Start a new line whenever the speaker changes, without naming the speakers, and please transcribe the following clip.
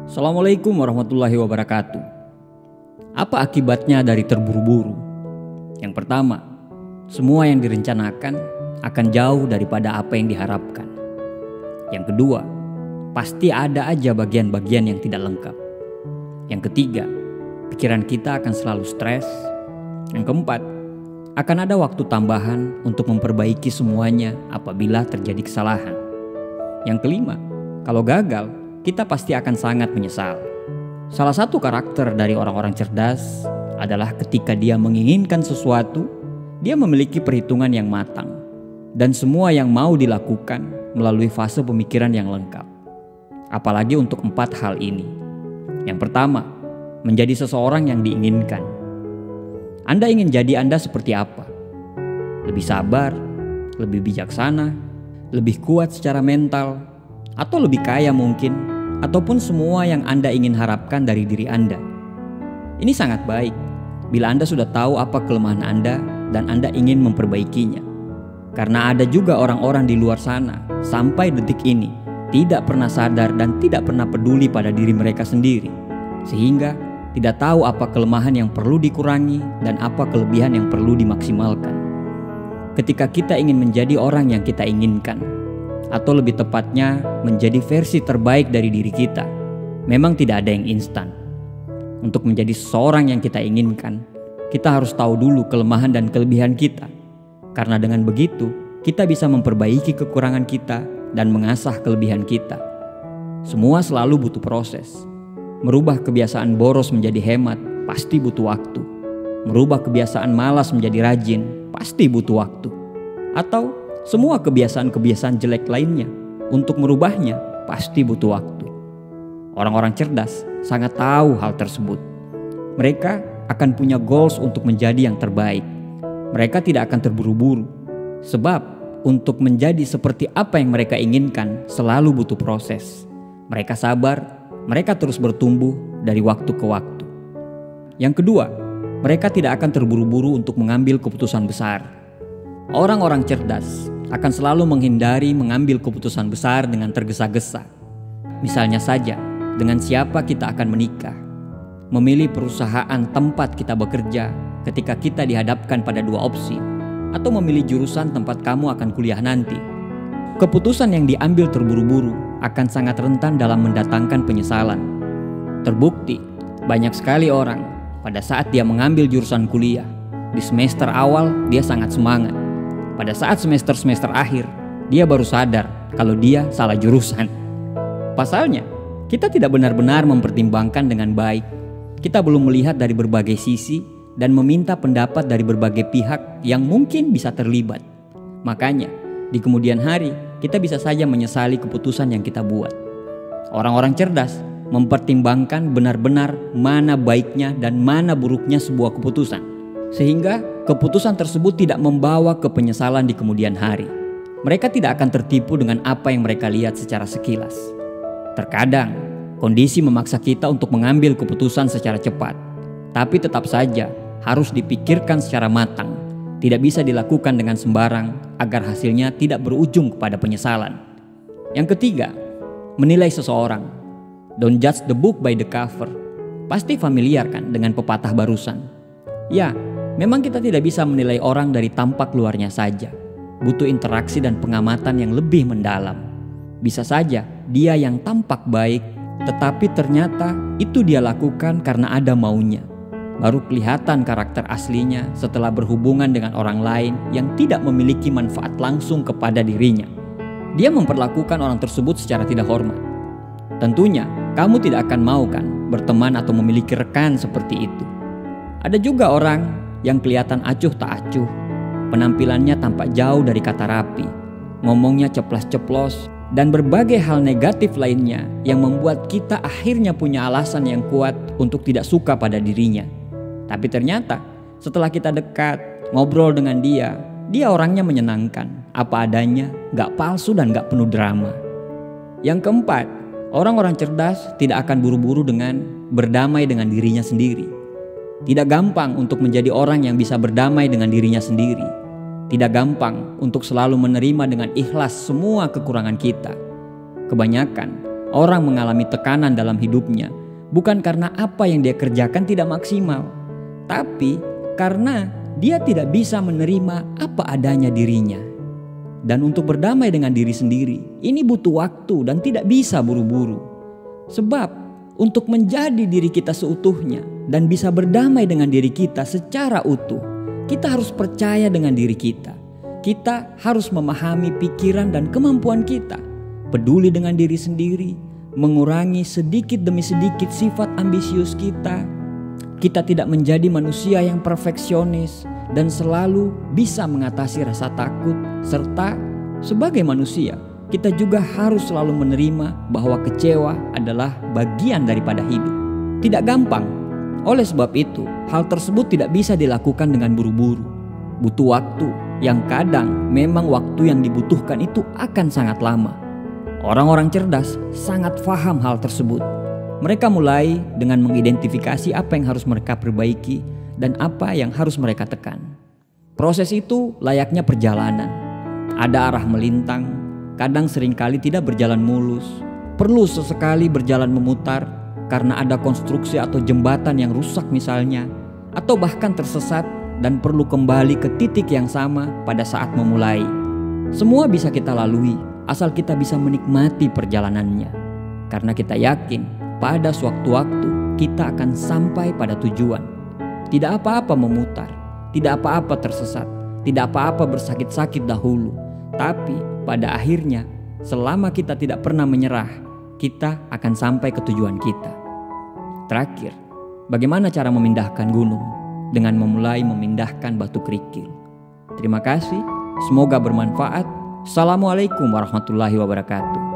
Assalamualaikum warahmatullahi wabarakatuh. Apa akibatnya dari terburu-buru? Yang pertama, semua yang direncanakan akan jauh daripada apa yang diharapkan. Yang kedua, pasti ada aja bagian-bagian yang tidak lengkap. Yang ketiga, pikiran kita akan selalu stres. Yang keempat, akan ada waktu tambahan untuk memperbaiki semuanya apabila terjadi kesalahan. Yang kelima, kalau gagal, kita pasti akan sangat menyesal. Salah satu karakter dari orang-orang cerdas adalah ketika dia menginginkan sesuatu, dia memiliki perhitungan yang matang dan semua yang mau dilakukan melalui fase pemikiran yang lengkap. Apalagi untuk 4 hal ini. Yang pertama, menjadi seseorang yang diinginkan. Anda ingin jadi Anda seperti apa? Lebih sabar, lebih bijaksana, lebih kuat secara mental, atau lebih kaya mungkin, ataupun semua yang Anda ingin harapkan dari diri Anda. Ini sangat baik bila Anda sudah tahu apa kelemahan Anda dan Anda ingin memperbaikinya. Karena ada juga orang-orang di luar sana sampai detik ini tidak pernah sadar dan tidak pernah peduli pada diri mereka sendiri, sehingga tidak tahu apa kelemahan yang perlu dikurangi dan apa kelebihan yang perlu dimaksimalkan. Ketika kita ingin menjadi orang yang kita inginkan, atau lebih tepatnya menjadi versi terbaik dari diri kita, memang tidak ada yang instan. Untuk menjadi seorang yang kita inginkan, kita harus tahu dulu kelemahan dan kelebihan kita. Karena dengan begitu, kita bisa memperbaiki kekurangan kita dan mengasah kelebihan kita. Semua selalu butuh proses. Merubah kebiasaan boros menjadi hemat pasti butuh waktu. Merubah kebiasaan malas menjadi rajin pasti butuh waktu. Atau semua kebiasaan-kebiasaan jelek lainnya, untuk merubahnya pasti butuh waktu. Orang-orang cerdas sangat tahu hal tersebut. Mereka akan punya goals untuk menjadi yang terbaik. Mereka tidak akan terburu-buru. Sebab untuk menjadi seperti apa yang mereka inginkan selalu butuh proses. Mereka sabar, mereka terus bertumbuh dari waktu ke waktu. Yang kedua, mereka tidak akan terburu-buru untuk mengambil keputusan besar. Orang-orang cerdas akan selalu menghindari mengambil keputusan besar dengan tergesa-gesa. Misalnya saja, dengan siapa kita akan menikah, memilih perusahaan tempat kita bekerja ketika kita dihadapkan pada 2 opsi, atau memilih jurusan tempat kamu akan kuliah nanti. Keputusan yang diambil terburu-buru akan sangat rentan dalam mendatangkan penyesalan. Terbukti, banyak sekali orang pada saat dia mengambil jurusan kuliah, di semester awal dia sangat semangat. Pada saat semester-semester akhir, dia baru sadar kalau dia salah jurusan. Pasalnya, kita tidak benar-benar mempertimbangkan dengan baik. Kita belum melihat dari berbagai sisi dan meminta pendapat dari berbagai pihak yang mungkin bisa terlibat. Makanya, di kemudian hari, kita bisa saja menyesali keputusan yang kita buat. Orang-orang cerdas mempertimbangkan benar-benar mana baiknya dan mana buruknya sebuah keputusan, sehingga keputusan tersebut tidak membawa ke penyesalan di kemudian hari. Mereka tidak akan tertipu dengan apa yang mereka lihat secara sekilas. Terkadang, kondisi memaksa kita untuk mengambil keputusan secara cepat, tapi tetap saja harus dipikirkan secara matang. Tidak bisa dilakukan dengan sembarang agar hasilnya tidak berujung kepada penyesalan. Yang ketiga, menilai seseorang. Don't judge the book by the cover. Pasti familiar kan dengan pepatah barusan? Ya, memang kita tidak bisa menilai orang dari tampak luarnya saja. Butuh interaksi dan pengamatan yang lebih mendalam. Bisa saja dia yang tampak baik, tetapi ternyata itu dia lakukan karena ada maunya. Baru kelihatan karakter aslinya setelah berhubungan dengan orang lain yang tidak memiliki manfaat langsung kepada dirinya. Dia memperlakukan orang tersebut secara tidak hormat. Tentunya kamu tidak akan mau kan berteman atau memiliki rekan seperti itu. Ada juga orang yang kelihatan acuh tak acuh, penampilannya tampak jauh dari kata rapi, ngomongnya ceplas-ceplos, dan berbagai hal negatif lainnya yang membuat kita akhirnya punya alasan yang kuat untuk tidak suka pada dirinya. Tapi ternyata setelah kita dekat, ngobrol dengan dia orangnya menyenangkan, apa adanya, gak palsu dan gak penuh drama. Yang keempat, orang-orang cerdas tidak akan buru-buru dengan berdamai dengan dirinya sendiri. Tidak gampang untuk menjadi orang yang bisa berdamai dengan dirinya sendiri. Tidak gampang untuk selalu menerima dengan ikhlas semua kekurangan kita. Kebanyakan Orang mengalami tekanan dalam hidupnya bukan karena apa yang dia kerjakan tidak maksimal, tapi karena dia tidak bisa menerima apa adanya dirinya. Dan untuk berdamai dengan diri sendiri, ini butuh waktu dan tidak bisa buru-buru. Sebab untuk menjadi diri kita seutuhnya dan bisa berdamai dengan diri kita secara utuh, kita harus percaya dengan diri kita. Kita harus memahami pikiran dan kemampuan kita, peduli dengan diri sendiri, mengurangi sedikit demi sedikit sifat ambisius kita. Kita tidak menjadi manusia yang perfeksionis dan selalu bisa mengatasi rasa takut, serta sebagai manusia kita juga harus selalu menerima bahwa kecewa adalah bagian daripada hidup. Tidak gampang. Oleh sebab itu, hal tersebut tidak bisa dilakukan dengan buru-buru. Butuh waktu, yang kadang memang waktu yang dibutuhkan itu akan sangat lama. Orang-orang cerdas sangat paham hal tersebut. Mereka mulai dengan mengidentifikasi apa yang harus mereka perbaiki dan apa yang harus mereka tekan. Proses itu layaknya perjalanan. Ada arah melintang, kadang seringkali tidak berjalan mulus. Perlu sesekali berjalan memutar karena ada konstruksi atau jembatan yang rusak misalnya, atau bahkan tersesat dan perlu kembali ke titik yang sama pada saat memulai. Semua bisa kita lalui asal kita bisa menikmati perjalanannya. Karena kita yakin pada sewaktu-waktu kita akan sampai pada tujuan. Tidak apa-apa memutar, tidak apa-apa tersesat, tidak apa-apa bersakit-sakit dahulu. Tapi pada akhirnya selama kita tidak pernah menyerah, kita akan sampai ke tujuan kita. Terakhir, bagaimana cara memindahkan gunung? Dengan memulai memindahkan batu kerikil. Terima kasih, semoga bermanfaat. Assalamualaikum warahmatullahi wabarakatuh.